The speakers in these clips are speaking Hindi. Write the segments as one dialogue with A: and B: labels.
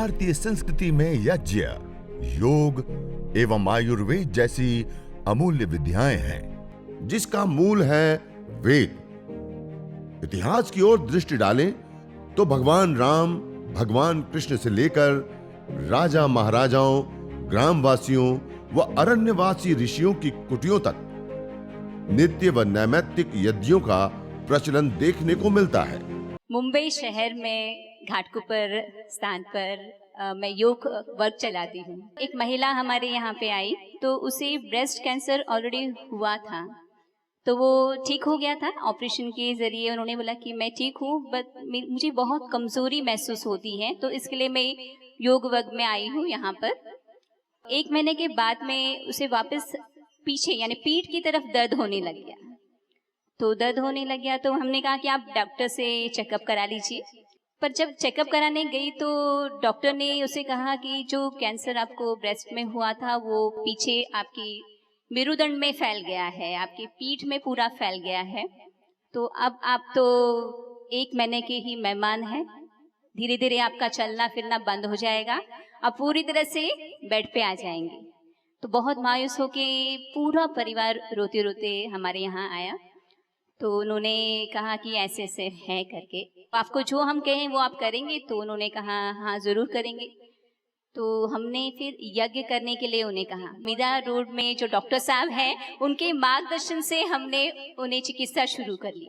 A: भारतीय संस्कृति में यज्ञ, योग एवं आयुर्वेद जैसी अमूल्य विद्याएं हैं, जिसका मूल है वेद। इतिहास की ओर दृष्टि डालें तो भगवान राम, भगवान कृष्ण से लेकर राजा महाराजाओं, ग्रामवासियों व अरण्यवासी ऋषियों की कुटियों तक नित्य व नैमित्तिक यज्ञों का प्रचलन देखने को मिलता है।
B: मुंबई शहर में घाटकोपर स्थान पर मैं योग वर्क चलाती हूँ। एक महिला हमारे यहाँ पे आई तो उसे ब्रेस्ट कैंसर ऑलरेडी हुआ था, तो वो ठीक हो गया था ऑपरेशन के जरिए। उन्होंने बोला कि मैं ठीक हूँ, बट मुझे बहुत कमजोरी महसूस होती है, तो इसके लिए मैं योग वर्ग में आई हूँ यहाँ पर। 1 महीने के बाद में उसे वापस पीछे यानी पीठ की तरफ दर्द होने लग गया। तो दर्द होने लग गया तो हमने कहा कि आप डॉक्टर से चेकअप करा लीजिए। पर जब चेकअप कराने गई तो डॉक्टर ने उसे कहा कि जो कैंसर आपको ब्रेस्ट में हुआ था वो पीछे आपकी मेरुदंड में फैल गया है, आपकी पीठ में पूरा फैल गया है। तो अब आप तो 1 महीने के ही मेहमान हैं, धीरे धीरे आपका चलना फिरना बंद हो जाएगा, आप पूरी तरह से बेड पे आ जाएंगे। तो बहुत मायूस होके पूरा परिवार रोते रोते हमारे यहाँ आया। तो उन्होंने कहा कि ऐसे ऐसे है करके, आपको जो हम कहें वो आप करेंगे? तो उन्होंने कहा हाँ जरूर करेंगे। तो हमने फिर यज्ञ करने के लिए उन्हें कहा। मीरा रोड में जो डॉक्टर साहब हैं उनके मार्गदर्शन से हमने उन्हें चिकित्सा शुरू कर ली।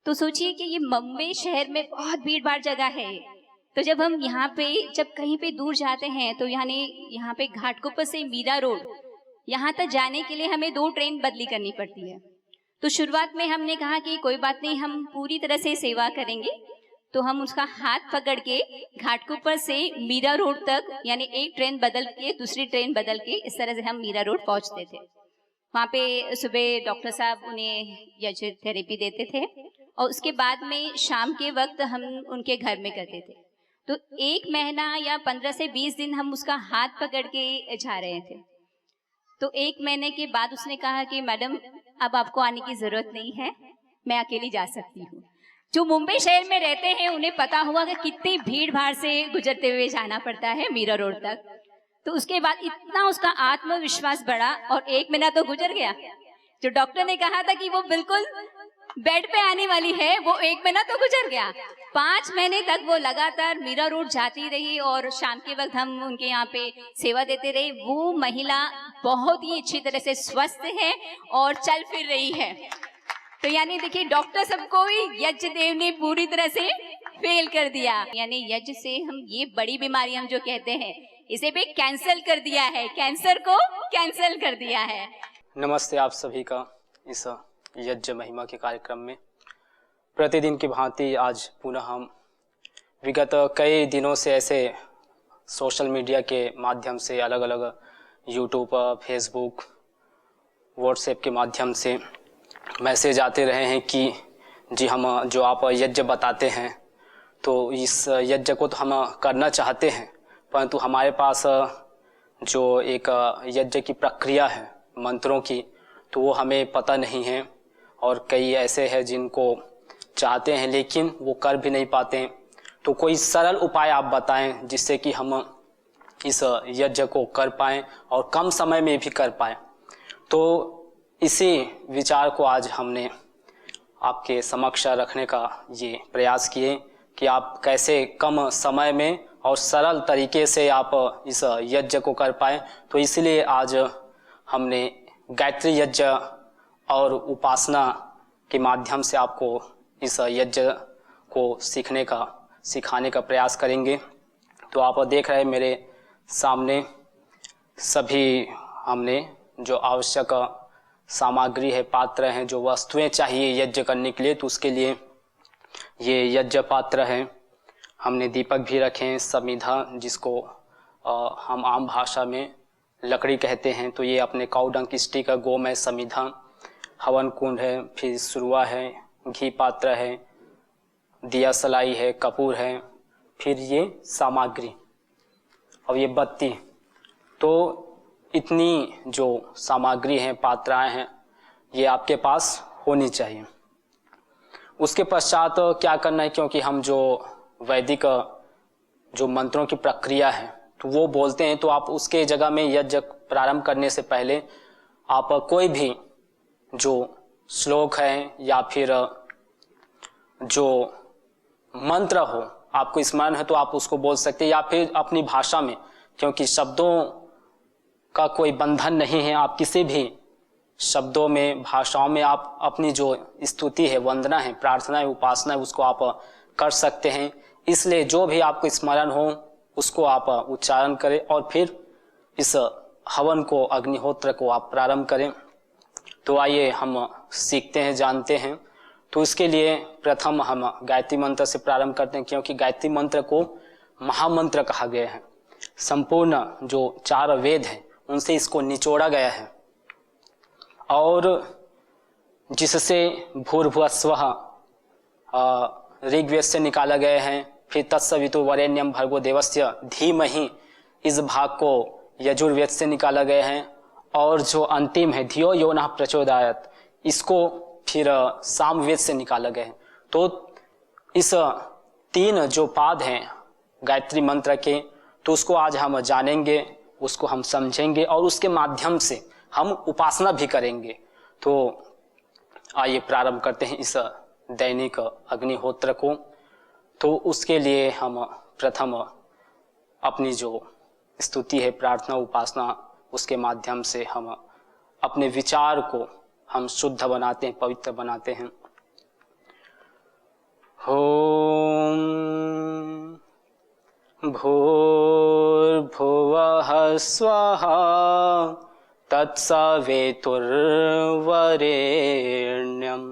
B: तो सोचिए कि ये मुंबई शहर में बहुत भीड़ भाड़ जगह है, तो जब हम यहाँ पे जब कहीं पे दूर जाते हैं तो यहाँ पे घाटकोपर से मीरा रोड यहाँ तक जाने के लिए हमें 2 ट्रेन बदली करनी पड़ती है। तो शुरुआत में हमने कहा कि कोई बात नहीं, हम पूरी तरह से सेवा करेंगे। तो हम उसका हाथ पकड़ के घाटकोपर से मीरा रोड तक यानी एक ट्रेन बदल के दूसरी ट्रेन बदल के इस तरह से हम मीरा रोड पहुंचते थे। वहाँ पे सुबह डॉक्टर साहब उन्हें यज्ञ थेरेपी देते थे और उसके बाद में शाम के वक्त हम उनके घर में करते थे। तो 1 महीना या 15 से 20 दिन हम उसका हाथ पकड़ के जा रहे थे। तो 1 महीने के बाद उसने कहा कि मैडम अब आपको आने की जरूरत नहीं है, मैं अकेली जा सकती हूँ। जो मुंबई शहर में रहते हैं उन्हें पता हुआ कि कितनी भीड़ भाड़ से गुजरते हुए जाना पड़ता है मीरा रोड तक। तो उसके बाद इतना उसका आत्मविश्वास बढ़ा और 1 महीना तो गुजर गया। जो डॉक्टर ने कहा था कि वो बिल्कुल बेड पे आने वाली है, वो 1 महीना तो गुजर गया। 5 महीने तक वो लगातार मीरा रोड जाती रही और शाम के वक्त हम उनके यहाँ पे सेवा देते रहे। वो महिला बहुत ही अच्छी तरह से स्वस्थ है और चल फिर रही है। तो यानी देखिए डॉक्टर सबको ही यज्ञ देव ने पूरी तरह से फेल कर दिया। यानी यज्ञ से हम ये बड़ी बीमारी हम जो कहते हैं इसे भी कैंसिल कर दिया है, कैंसर को कैंसिल कर दिया है।
C: नमस्ते आप सभी का इस यज्ञ महिमा के कार्यक्रम में। प्रतिदिन की भांति आज पुनः हम विगत कई दिनों से ऐसे सोशल मीडिया के माध्यम से अलग अलग यूट्यूब, फेसबुक, व्हाट्सएप के माध्यम से मैसेज आते रहे हैं कि जी हम जो आप यज्ञ बताते हैं तो इस यज्ञ को तो हम करना चाहते हैं, परंतु हमारे पास जो एक यज्ञ की प्रक्रिया है मंत्रों की तो वो हमें पता नहीं है। और कई ऐसे हैं जिनको चाहते हैं लेकिन वो कर भी नहीं पाते। तो कोई सरल उपाय आप बताएं जिससे कि हम इस यज्ञ को कर पाएं और कम समय में भी कर पाएं। तो इसी विचार को आज हमने आपके समक्ष रखने का ये प्रयास किए कि आप कैसे कम समय में और सरल तरीके से आप इस यज्ञ को कर पाएं। तो इसलिए आज हमने गायत्री यज्ञ और उपासना के माध्यम से आपको इस यज्ञ को सिखाने का प्रयास करेंगे। तो आप देख रहे हैं मेरे सामने सभी हमने जो आवश्यक सामग्री है, पात्र हैं, जो वस्तुएं चाहिए यज्ञ करने के लिए, तो उसके लिए ये यज्ञ पात्र है। हमने दीपक भी रखे हैं, समिधा जिसको हम आम भाषा में लकड़ी कहते हैं, तो ये अपने काउडंग की स्टिक, गोमय समिधा, हवन कुंड है, फिर सुरुआ है, घी पात्र है, दिया सलाई है, कपूर है, फिर ये सामग्री और ये बत्ती। तो इतनी जो सामग्री हैं, पात्राएं हैं, ये आपके पास होनी चाहिए। उसके पश्चात क्या करना है, क्योंकि हम जो वैदिक जो मंत्रों की प्रक्रिया है तो वो बोलते हैं, तो आप उसके जगह में यज्ञ प्रारंभ करने से पहले आप कोई भी जो श्लोक है या फिर जो मंत्र हो आपको स्मरण है तो आप उसको बोल सकते हैं, या फिर अपनी भाषा में, क्योंकि शब्दों का कोई बंधन नहीं है। आप किसी भी शब्दों में, भाषाओं में आप अपनी जो स्तुति है, वंदना है, प्रार्थना है, उपासना है, उसको आप कर सकते हैं। इसलिए जो भी आपको स्मरण हो उसको आप उच्चारण करें और फिर इस हवन को, अग्निहोत्र को आप प्रारंभ करें। तो आइए हम सीखते हैं, जानते हैं। तो इसके लिए प्रथम हम गायत्री मंत्र से प्रारंभ करते हैं, क्योंकि गायत्री मंत्र को महामंत्र कहा गया है। संपूर्ण जो 4 वेद हैं उनसे इसको निचोड़ा गया है और जिससे भूर्भुवस्वः ऋग्वेद से निकाला गया है, फिर तत्सवितुर्वरेण्यं भर्गो देवस्य धीमहि इस भाग को यजुर्वेद से निकाला गया है, और जो अंतिम है धियो यो नः प्रचोदयात् इसको फिर सामवेद से निकाला गया है। तो इस 3 जो पाद हैं गायत्री मंत्र के, तो उसको आज हम जानेंगे, उसको हम समझेंगे और उसके माध्यम से हम उपासना भी करेंगे। तो आइए प्रारंभ करते हैं इस दैनिक अग्निहोत्र को। तो उसके लिए हम प्रथम अपनी जो स्तुति है, प्रार्थना, उपासना, उसके माध्यम से हम अपने विचार को हम शुद्ध बनाते हैं, पवित्र बनाते हैं। ओम भूर्भुवः स्वः तत्सवितुर्वरेण्यं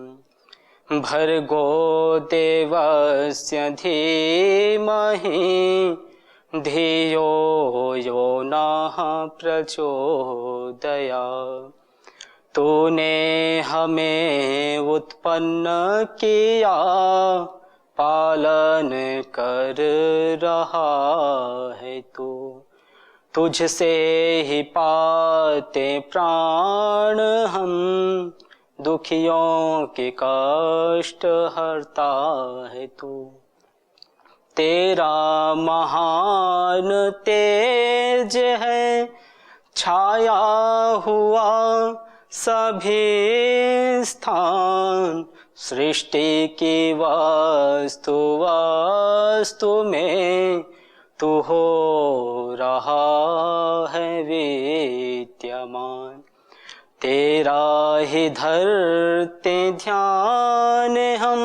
C: भर्गो देवस्य धीमहि धियो यो नः प्रचोदयात्। तूने हमें उत्पन्न किया, पालन कर रहा है तू, तुझसे ही पाते प्राण हम, दुखियों के कष्ट हरता है तू। तेरा महान तेज है छाया हुआ सभी स्थान, सृष्टि की वस्तु वस्तु में तू हो रहा है विद्यमान। तेरा ही धरते ध्यान हम,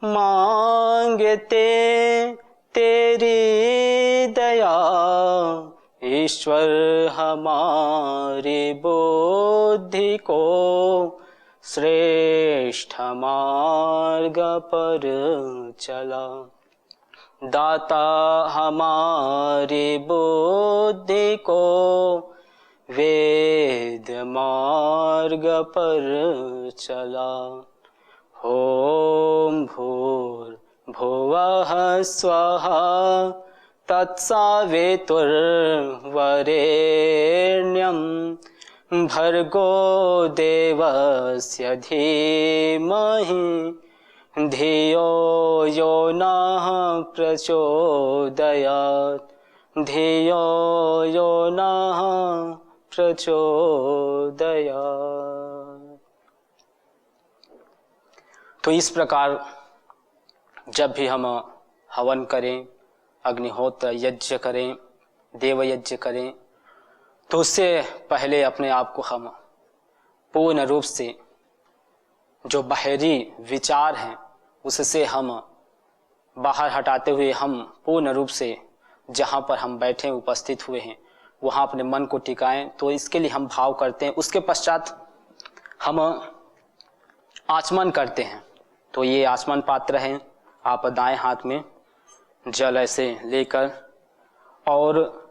C: मांगते तेरी दया, ईश्वर हमारी बुद्धि को श्रेष्ठ मार्ग पर चला। दाता हमारी बुद्धि को वेद मार्ग पर चला। ओम भूर्भुवः स्वः तत्सवितुर्वरेण्यं भर्गो देवस्य धीमहि धियो यो नः प्रचोदयात्। धियो यो नः प्रचोदयात्। तो इस प्रकार जब भी हम हवन करें, अग्निहोत्र यज्ञ करें, देव यज्ञ करें, तो उससे पहले अपने आप को हम पूर्ण रूप से जो बाहरी विचार हैं उससे हम बाहर हटाते हुए हम पूर्ण रूप से जहाँ पर हम बैठे उपस्थित हुए हैं वहाँ अपने मन को टिकाएं। तो इसके लिए हम भाव करते हैं, उसके पश्चात हम आचमन करते हैं। तो ये आचमन पात्र है, आप दाएं हाथ में जल ऐसे लेकर, और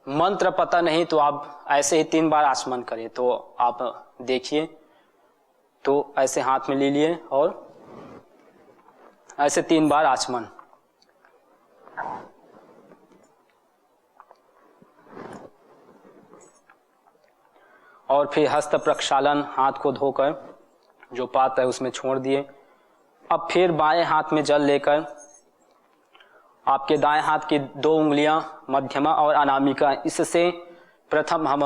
C: मंत्र पता नहीं तो आप ऐसे ही 3 बार आचमन करें। तो आप देखिए, तो ऐसे हाथ में ले लिए और ऐसे 3 बार आचमन। और फिर हस्त प्रक्षालन, हाथ को धोकर जो पात्र है उसमें छोड़ दिए। अब फिर बाएं हाथ में जल लेकर आपके दाएं हाथ की 2 उंगलियां मध्यमा और अनामिका, इससे प्रथम हम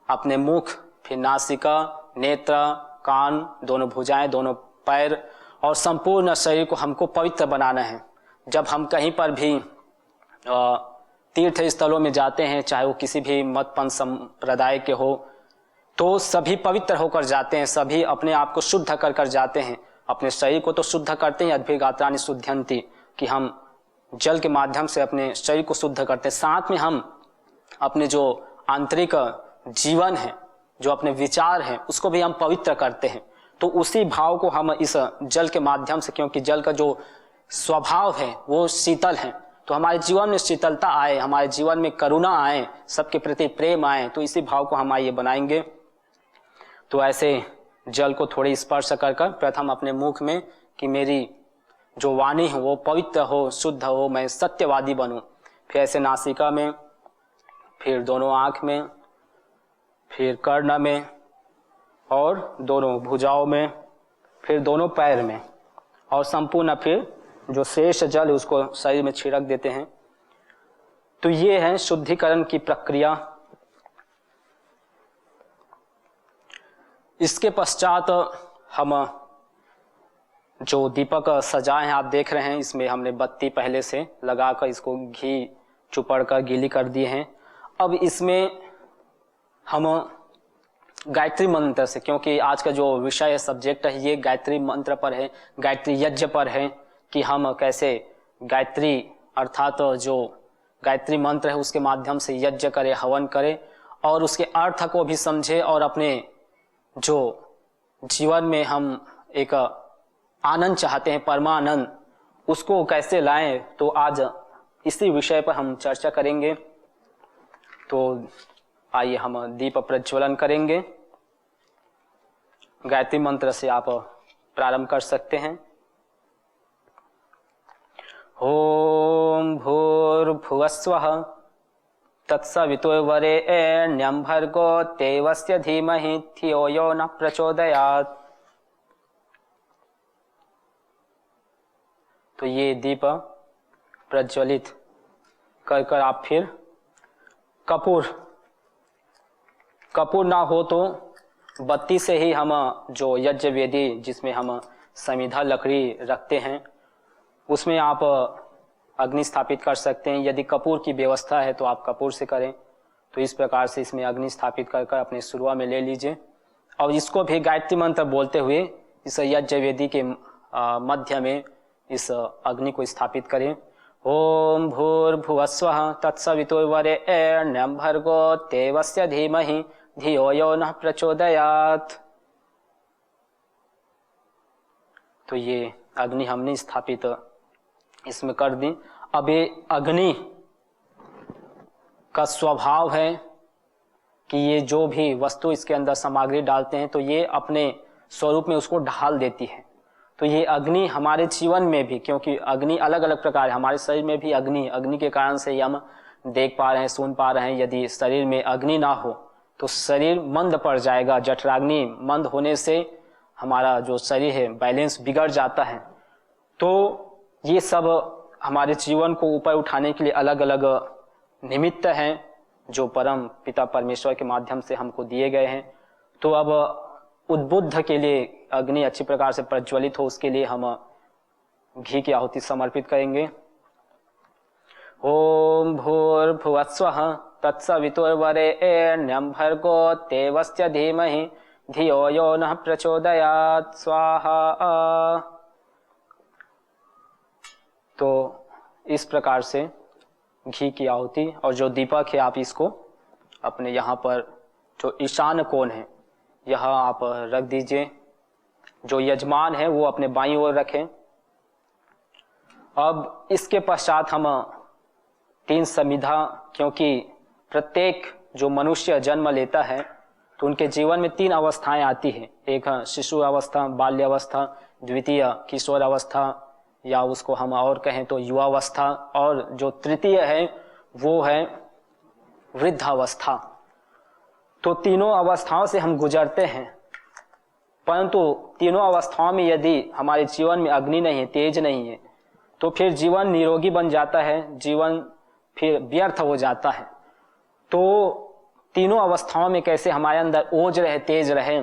C: अपने मुख, फिर नासिका, नेत्र, कान, दोनों भुजाएं, दोनों पैर और संपूर्ण शरीर को हमको पवित्र बनाना है। जब हम कहीं पर भी तीर्थ स्थलों में जाते हैं, चाहे वो किसी भी मत पंथ संप्रदाय के हो, तो सभी पवित्र होकर जाते हैं, सभी अपने आप को शुद्ध कर कर जाते हैं। अपने शरीर को तो शुद्ध करते हैं, अद्भिगात्राणि शुद्ध्यन्ति, कि हम जल के माध्यम से अपने शरीर को शुद्ध करते हैं। साथ में हम अपने जो आंतरिक जीवन है, जो अपने विचार हैं, उसको भी हम पवित्र करते हैं। तो उसी भाव को हम इस जल के माध्यम से, क्योंकि जल का जो स्वभाव है वो शीतल है, तो हमारे जीवन में शीतलता आए, हमारे जीवन में करुणा आए, सबके प्रति प्रेम आए, तो इसी भाव को हम आइए बनाएंगे। तो ऐसे जल को थोड़ी स्पर्श कर कर प्रथम अपने मुख में, कि मेरी जो वाणी है वो पवित्र हो, शुद्ध हो, मैं सत्यवादी बनूं। फिर ऐसे नासिका में, फिर दोनों आँख में, फिर कर्ण में और दोनों भुजाओं में, फिर दोनों पैर में, और संपूर्ण फिर जो शेष जल उसको शरीर में छिड़क देते हैं। तो ये है शुद्धिकरण की प्रक्रिया। इसके पश्चात हम जो दीपक सजाए हैं, आप देख रहे हैं, इसमें हमने बत्ती पहले से लगाकर इसको घी चुपड़ कर गीली कर दिए हैं। अब इसमें हम गायत्री मंत्र से, क्योंकि आज का जो विषय है, सब्जेक्ट है, ये गायत्री मंत्र पर है, गायत्री यज्ञ पर है, कि हम कैसे गायत्री अर्थात जो गायत्री मंत्र है उसके माध्यम से यज्ञ करें, हवन करें, और उसके अर्थ को भी समझे, और अपने जो जीवन में हम एक आनंद चाहते हैं, परमानंद, उसको कैसे लाएं। तो आज इसी विषय पर हम चर्चा करेंगे। तो आइए हम दीप प्रज्वलन करेंगे। गायत्री मंत्र से आप प्रारंभ कर सकते हैं। ओम भूर्भुवस्वः तत्सवितुर्वरेण्यं भर्गो देवस्य धीमहि धियो यो न प्रचोदयात्। तो ये दीप प्रज्वलित कर कर आप फिर कपूर ना हो तो बत्ती से ही हम जो यज्ञ वेदी जिसमें हम समिधा लकड़ी रखते हैं उसमें आप अग्नि स्थापित कर सकते हैं। यदि कपूर की व्यवस्था है तो आप कपूर से करें। तो इस प्रकार से इसमें अग्नि स्थापित कर कर अपने शुरुआ में ले लीजिए और इसको भी गायत्री मंत्र बोलते हुए इस यज्ञ वेदी के मध्य में इस अग्नि को स्थापित करें। ओम भूर्भुवस्वः तत्सवितुर्वरेण्यं भर्गो देवस्य धीमहि धियो यो नः प्रचोदयात्। तो ये अग्नि हमने स्थापित इसमें कर दी। अब ये अग्नि का स्वभाव है कि ये जो भी वस्तु इसके अंदर सामग्री डालते हैं तो ये अपने स्वरूप में उसको ढाल देती है। तो ये अग्नि हमारे जीवन में भी, क्योंकि अग्नि अलग अलग प्रकार है, हमारे शरीर में भी अग्नि के कारण से हम देख पा रहे हैं, सुन पा रहे हैं। यदि शरीर में अग्नि ना हो तो शरीर मंद पड़ जाएगा। जठराग्नि मंद होने से हमारा जो शरीर है बैलेंस बिगड़ जाता है। तो ये सब हमारे जीवन को ऊपर उठाने के लिए अलग अलग निमित्त हैं जो परम पिता परमेश्वर के माध्यम से हमको दिए गए हैं। तो अब उद्बुद्ध के लिए अग्नि अच्छी प्रकार से प्रज्वलित हो उसके लिए हम घी की आहुति समर्पित करेंगे। ओम भूर्भुवस्वः तत्सवितुर्वरेण्यं भर्गो देवस्य धीमहि धियो यो नः प्रचोदयात् स्वाहा। तो इस प्रकार से घी की आहुति और जो दीपक है आप इसको अपने यहाँ पर जो ईशान कोण है यहाँ आप रख दीजिए। जो यजमान है वो अपने बाईं ओर रखें। अब इसके पश्चात हम 3 समिधा, क्योंकि प्रत्येक जो मनुष्य जन्म लेता है तो उनके जीवन में 3 अवस्थाएं आती हैं। एक शिशु अवस्था, बाल्य अवस्था, द्वितीय किशोर अवस्था या उसको हम और कहें तो युवावस्था, और जो तृतीय है वो है वृद्धावस्था। तो तीनों अवस्थाओं से हम गुजरते हैं, परंतु तीनों अवस्थाओं में यदि हमारे जीवन में अग्नि नहीं है, तेज नहीं है, तो फिर जीवन निरोगी बन जाता है, जीवन फिर व्यर्थ हो जाता है। तो तीनों अवस्थाओं में कैसे हमारे अंदर ओज रहे, तेज रहे।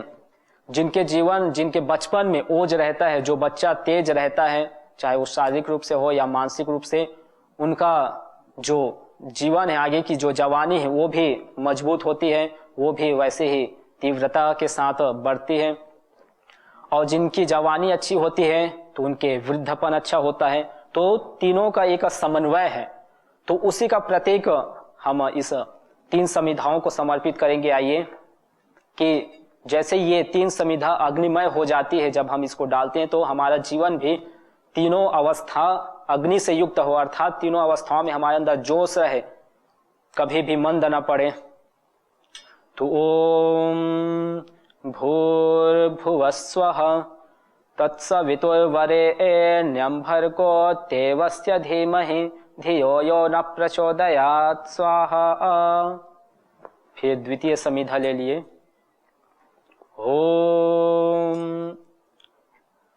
C: जिनके बचपन में ओज रहता है, जो बच्चा तेज रहता है, चाहे वो शारीरिक रूप से हो या मानसिक रूप से, उनका जो जीवन है, आगे की जो जवानी है वो भी मजबूत होती है, वो भी वैसे ही तीव्रता के साथ बढ़ती है। और जिनकी जवानी अच्छी होती है तो उनके वृद्धपन अच्छा होता है। तो तीनों का एक समन्वय है। तो उसी का प्रतीक हम इस 3 समिधाओं को समर्पित करेंगे। आइए कि जैसे ये 3 समिधा अग्निमय हो जाती है, जब हम इसको डालते हैं तो हमारा जीवन भी तीनों अवस्था अग्नि से युक्त हो, अर्थात तीनों अवस्थाओं में हमारे अंदर जोश रहे, कभी भी मंद न पड़े। तो ओम भूर्भुवस्वः तत्सवितुर्वरेण्यं भर्गो देवस्य धीमहि धियो यो न प्रचोदयात् स्वाहा। फिर द्वितीय समिधा ले लिए। ओम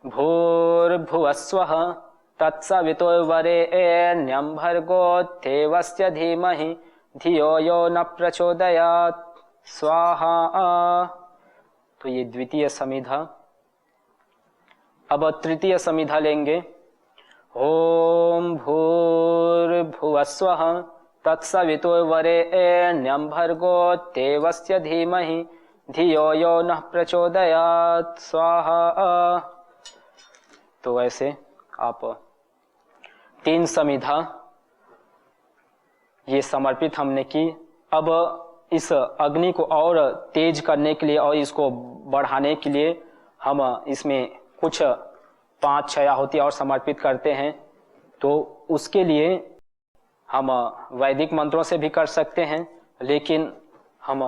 C: भूर्भुवस्वः तत्सवितुर्वरेण्यं भर्गो देवस्य धीमहि धियो यो न प्रचोदयात् स्वाहा। तो ये द्वितीय समिधा। अब तृतीय समिधा लेंगे। ओम भूर्भुवस्वः तत्सवितुर्वरेण्यं भर्गो देवस्य धीमहि धियो यो नः प्रचोदयात् स्वाहा। तो ऐसे आप 3 समिधा ये समर्पित हमने की। अब इस अग्नि को और तेज करने के लिए और इसको बढ़ाने के लिए हम इसमें कुछ 5-6 आहुति और समर्पित करते हैं। तो उसके लिए हम वैदिक मंत्रों से भी कर सकते हैं, लेकिन हम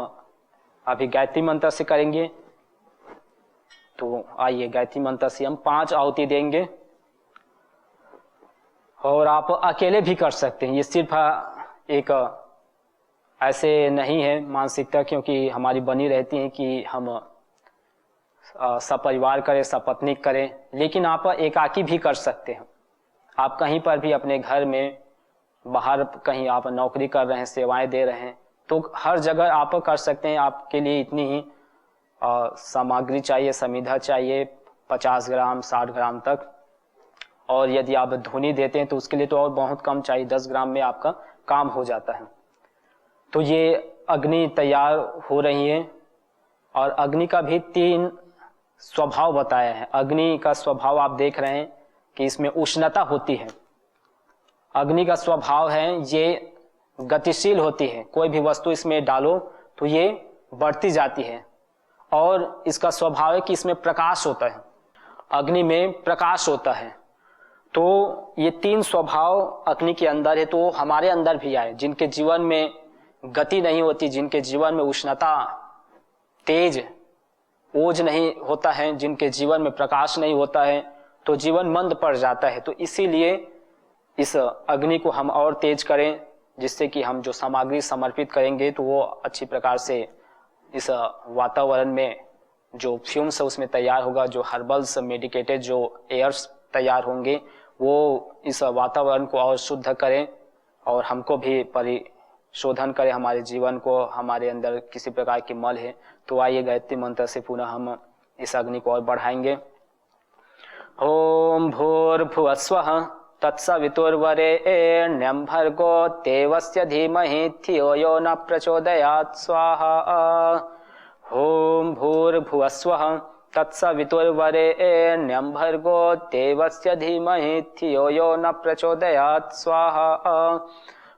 C: अभी गायत्री मंत्र से करेंगे। तो आइए गायत्री मंत्र से हम 5 आहुति देंगे। और आप अकेले भी कर सकते हैं। ये सिर्फ एक ऐसे नहीं है मानसिकता, क्योंकि हमारी बनी रहती है कि हम सपरिवार करें, सपत्नीक करें, लेकिन आप एकाकी भी कर सकते हैं। आप कहीं पर भी अपने घर में, बाहर कहीं आप नौकरी कर रहे हैं, सेवाएं दे रहे हैं, तो हर जगह आप कर सकते हैं। आपके लिए इतनी ही सामग्री चाहिए, समिधा चाहिए 50 ग्राम 60 ग्राम तक। और यदि आप धुनी देते हैं तो उसके लिए तो और बहुत कम चाहिए, 10 ग्राम में आपका काम हो जाता है। तो ये अग्नि तैयार हो रही है। और अग्नि का भी 3 स्वभाव बताया है। अग्नि का स्वभाव आप देख रहे हैं कि इसमें उष्णता होती है। अग्नि का स्वभाव है ये गतिशील होती है। कोई भी वस्तु इसमें डालो तो ये बढ़ती जाती है। और इसका स्वभाव है कि इसमें प्रकाश होता है, अग्नि में प्रकाश होता है। तो ये 3 स्वभाव अग्नि के अंदर है, तो हमारे अंदर भी आए। जिनके जीवन में गति नहीं होती, जिनके जीवन में उष्णता, तेज, ओज नहीं होता है, जिनके जीवन में प्रकाश नहीं होता है, तो जीवन मंद पड़ जाता है। तो इसीलिए इस अग्नि को हम और तेज करें, जिससे कि हम जो सामग्री समर्पित करेंगे तो वो अच्छी प्रकार से इस वातावरण में जो फ्यूम्स है उसमें तैयार होगा। जो हर्बल्स, मेडिकेटेड जो एयर्स तैयार होंगे वो इस वातावरण को और शुद्ध करें और हमको भी परिशोधन करें, हमारे जीवन को। हमारे अंदर किसी प्रकार की मल है तो आइए गायत्री मंत्र से पुनः हम इस अग्नि को और बढ़ाएंगे। ओम भूर्भुवस्वः तत्सवितुर्वरेण्यं भर्गो देवस्य धीमहि धियो यो न प्रचोदयात् स्वाहा। ओम भूर्भुवस्वः तत्सवितुर्वरेण्यं भर्गो देवस्य धीमहि धियो यो न प्रचोदयात् स्वाहा।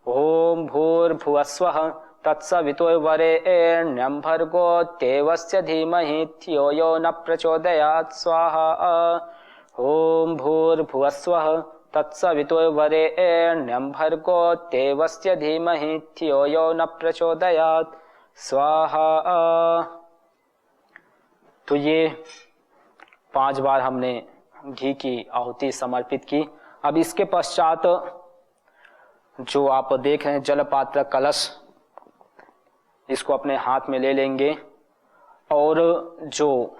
C: ओम भूर्भुवस्वः तत्सवितुर्वरेण्यं भर्गो देवस्य धीमहि धियो यो न प्रचोदयात् स्वाहा। ओम भूर्भुवस्वः तत्सवितुर्वरेण्यं भर्गो देवस्य धीमहि धियो यो न प्रचोदयात् स्वाहा। तो ये 5 बार हमने घी की आहुति समर्पित की। अब इसके पश्चात जो आप देख रहे हैं जलपात्र कलश, इसको अपने हाथ में ले लेंगे और जो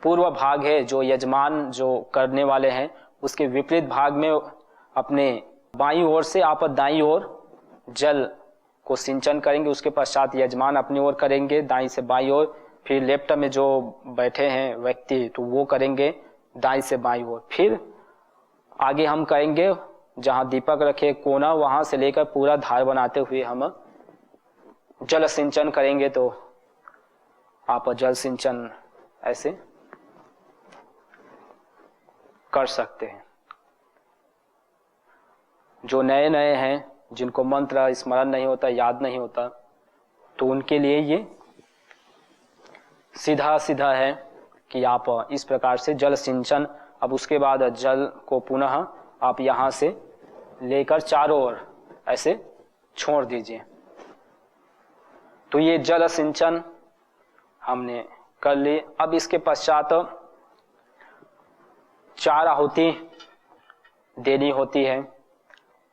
C: पूर्व भाग है, जो यजमान जो करने वाले हैं, उसके विपरीत भाग में अपने बाईं ओर से आप दाईं ओर जल को सिंचन करेंगे। उसके पश्चात यजमान अपनी ओर करेंगे दाईं से बाईं ओर, फिर लेफ्ट में जो बैठे हैं व्यक्ति तो वो करेंगे दाईं से बाईं ओर। फिर आगे हम करेंगे जहां दीपक रखे कोना, वहां से लेकर पूरा धार बनाते हुए हम जल सिंचन करेंगे। तो आप जल सिंचन ऐसे कर सकते हैं। जो नए नए हैं, जिनको मंत्र स्मरण नहीं होता, याद नहीं होता, तो उनके लिए ये सीधा सीधा है कि आप इस प्रकार से जल सिंचन। अब उसके बाद जल को पुनः आप यहां से लेकर चारों ओर ऐसे छोड़ दीजिए। तो ये जल सिंचन हमने कर ली। अब इसके पश्चात 4 आहुति देनी होती है।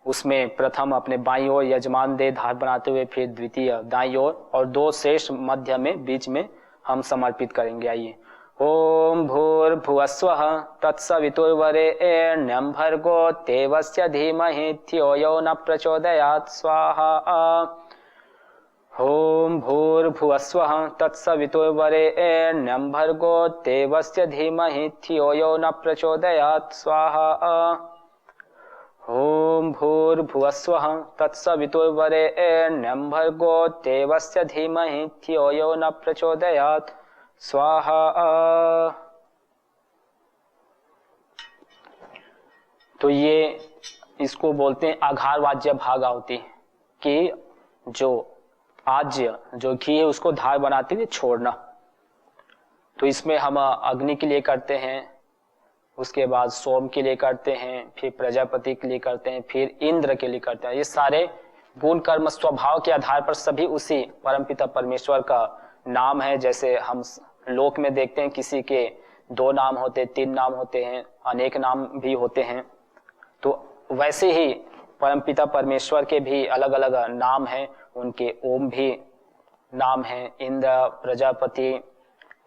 C: उसमें प्रथम अपने बाईं ओर यजमान दे धार बनाते हुए, फिर द्वितीय दाईं ओर और 2 शेष मध्य में बीच में हम समर्पित करेंगे। आइए। ओम भूर्भुवस्वः तत्सवितुर्वरेण्यं भर्गो देवस्य धीमहि धियो यो न प्रचोदयात् स्वाहा। ओम भूर्भुवस्वः तत्सवितुर्वरेण्यं भर्गो देवस्य धीमहि धियो यो न प्रचोदयात् स्वाहा। ओम भूर्भुवस्वः तत्सवितुर्वरेण्यं भर्गो देवस्य धीमहि धियो यो न प्रचोदयात् स्वाहा। तो ये इसको बोलते हैं आघार वाज्य भाग आहुति, कि जो आज्य जो घी है उसको धार बनाते हुए छोड़ना। तो इसमें हम अग्नि के लिए करते हैं, उसके बाद सोम के लिए करते हैं, फिर प्रजापति के लिए करते हैं, फिर इंद्र के लिए करते हैं। ये सारे गुण कर्म स्वभाव के आधार पर सभी उसी परमपिता परमेश्वर का नाम है। जैसे हम लोक में देखते हैं किसी के 2 नाम होते, 3 नाम होते हैं, अनेक नाम भी होते हैं। तो वैसे ही परमपिता परमेश्वर के भी अलग अलग नाम हैं। उनके ओम भी नाम है, इंद्र, प्रजापति,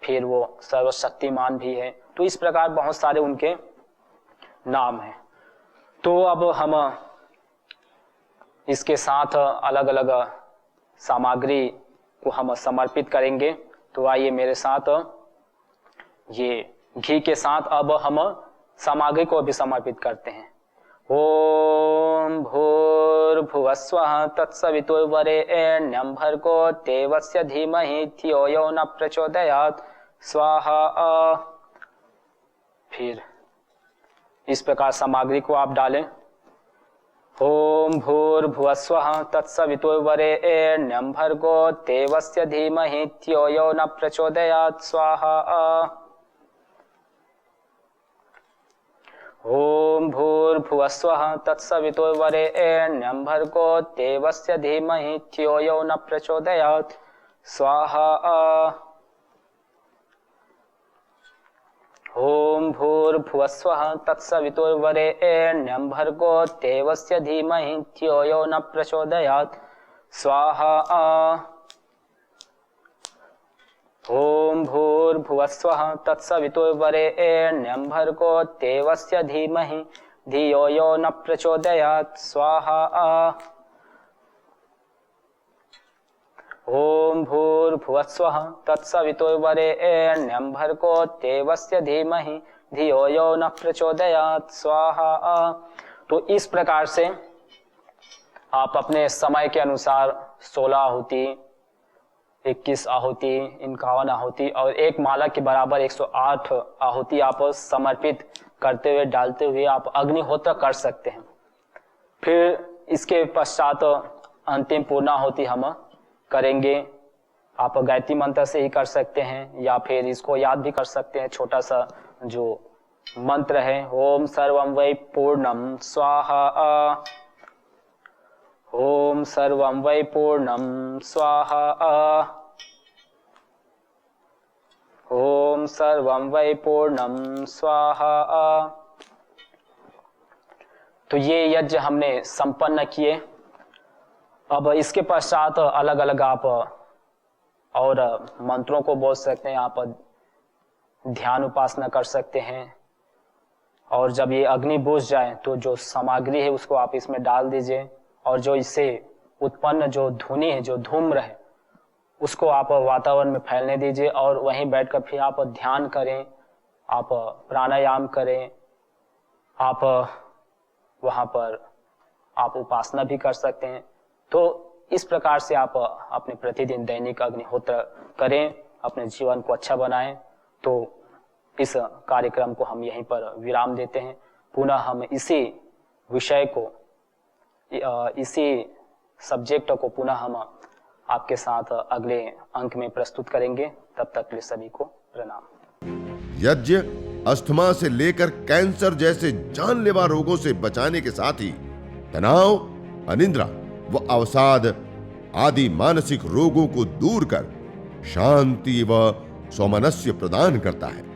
C: फिर वो सर्वशक्तिमान भी है। तो इस प्रकार बहुत सारे उनके नाम हैं। तो अब हम इसके साथ अलग अलग सामग्री को हम समर्पित करेंगे। तो आइए मेरे साथ, ये घी के साथ अब हम सामग्री को भी समर्पित करते हैं। ओम भूर्भुवस्वः तत्सवितुर्वरेण्यं भर्गो देवस्य धीमहि धियो यो न प्रचोदयात् स्वाहा। फिर इस प्रकार सामग्री को आप डालें। ओम भूर्भुवस्वः तत्सवितुर्वरेण्यं भर्गो देवस्य धीमहि धियो यो न प्रचोदयात् स्वाहा। ओम भूर्भुवस्वः तत्सवितुर्वरेण्यं भर्गो देवस्य धीमहि धियो यो न प्रचोदयात् स्वाहा। ओम भूर्भुवस्वः तत्सवितुर्वरेण्यं भर्गो देवस्य धीमहि धियो यो न प्रचोदयात् स्वाहा। ओम भूर्भुवस्वः तत्सवितुर्वरेण्यं भर्गो देवस्य धीमहि धियो यो न प्रचोदयात् स्वाहा। ओम भूर्भुवस्वः तत्सवितुर्वरेण्यं भर्गो देवस्य धीमहि धियो यो न प्रचोदयात् स्वाहा। तो इस प्रकार से आप अपने समय के अनुसार 16 आहुति, 21 आहुति, 51 आहुति और एक माला के बराबर 108 आहुति आप समर्पित करते हुए, डालते हुए आप अग्निहोत्र कर सकते हैं। फिर इसके पश्चात अंतिम पूर्णाहुति हम करेंगे। आप गायत्री मंत्र से ही कर सकते हैं या फिर इसको याद भी कर सकते हैं। छोटा सा जो मंत्र है, ओम सर्वं वै पूर्णं स्वाहा। ओम सर्वं वै पूर्णं स्वाहा। ओम सर्वं वै पूर्णं स्वाहा। तो ये यज्ञ हमने संपन्न किए। अब इसके पश्चात अलग अलग आप और मंत्रों को बोल सकते हैं, आप ध्यान उपासना कर सकते हैं और जब ये अग्नि बुझ जाए तो जो सामग्री है उसको आप इसमें डाल दीजिए, और जो इससे उत्पन्न जो धुनी है, जो धूम्र है, उसको आप वातावरण में फैलने दीजिए। और वहीं बैठकर फिर आप ध्यान करें, आप प्राणायाम करें, आप वहाँ पर आप उपासना भी कर सकते हैं। तो इस प्रकार से आप अपने प्रतिदिन दैनिक अग्निहोत्र करें, अपने जीवन को अच्छा बनाएं। तो इस कार्यक्रम को हम यहीं पर विराम देते हैं। पुनः हम इसी विषय को, इसी सब्जेक्ट को पुनः हम आपके साथ अगले अंक में प्रस्तुत करेंगे। तब तक के लिए सभी को प्रणाम।
A: यज्ञ अस्थमा से लेकर कैंसर जैसे जानलेवा रोगों से बचाने के साथ ही तनाव, अनिद्रा व अवसाद आदि मानसिक रोगों को दूर कर शांति व सौमनस्य प्रदान करता है।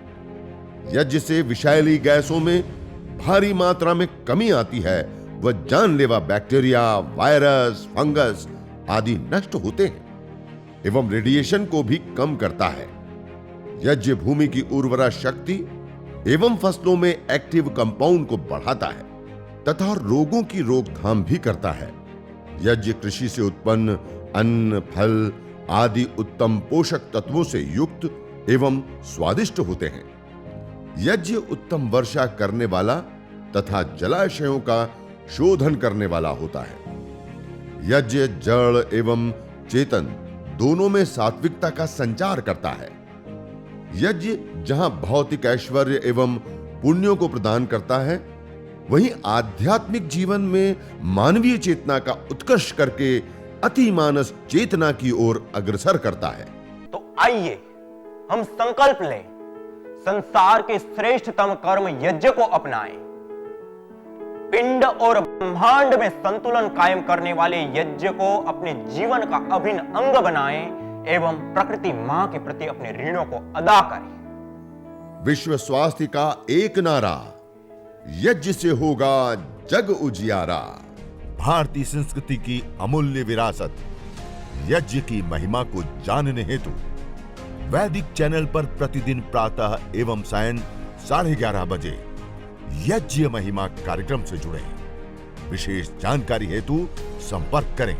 A: यज्ञ से विषैली गैसों में भारी मात्रा में कमी आती है व जानलेवा बैक्टीरिया, वायरस, फंगस आदि नष्ट होते हैं एवं रेडिएशन को भी कम करता है। यज्ञ भूमि की उर्वरा शक्ति एवं फसलों में एक्टिव कंपाउंड को बढ़ाता है तथा रोगों की रोकथाम भी करता है। यज्ञ कृषि से उत्पन्न अन्न, फल आदि उत्तम पोषक तत्वों से युक्त एवं स्वादिष्ट होते हैं। यज्ञ उत्तम वर्षा करने वाला तथा जलाशयों का शोधन करने वाला होता है। यज्ञ जड़ एवं चेतन दोनों में सात्विकता का संचार करता है। यज्ञ जहां भौतिक ऐश्वर्य एवं पुण्यों को प्रदान करता है, वहीं आध्यात्मिक जीवन में मानवीय चेतना का उत्कर्ष करके अति मानस चेतना की ओर अग्रसर करता है।
D: तो आइए हम संकल्प लें, संसार के श्रेष्ठतम कर्म यज्ञ को अपनाएं। पिंड और ब्रह्मांड में संतुलन कायम करने वाले यज्ञ को अपने जीवन का अभिन्न अंग बनाएं एवं प्रकृति मां के प्रति अपने ऋणों को अदा करें।
A: विश्व स्वास्थ्य का एक नारा, यज्ञ से होगा जग उजियारा। भारतीय संस्कृति की अमूल्य विरासत यज्ञ की महिमा को जानने हेतु वैदिक चैनल पर प्रतिदिन प्रातः एवं सायं 11:30 बजे यज्ञ महिमा कार्यक्रम से जुड़े। विशेष जानकारी हेतु संपर्क करें।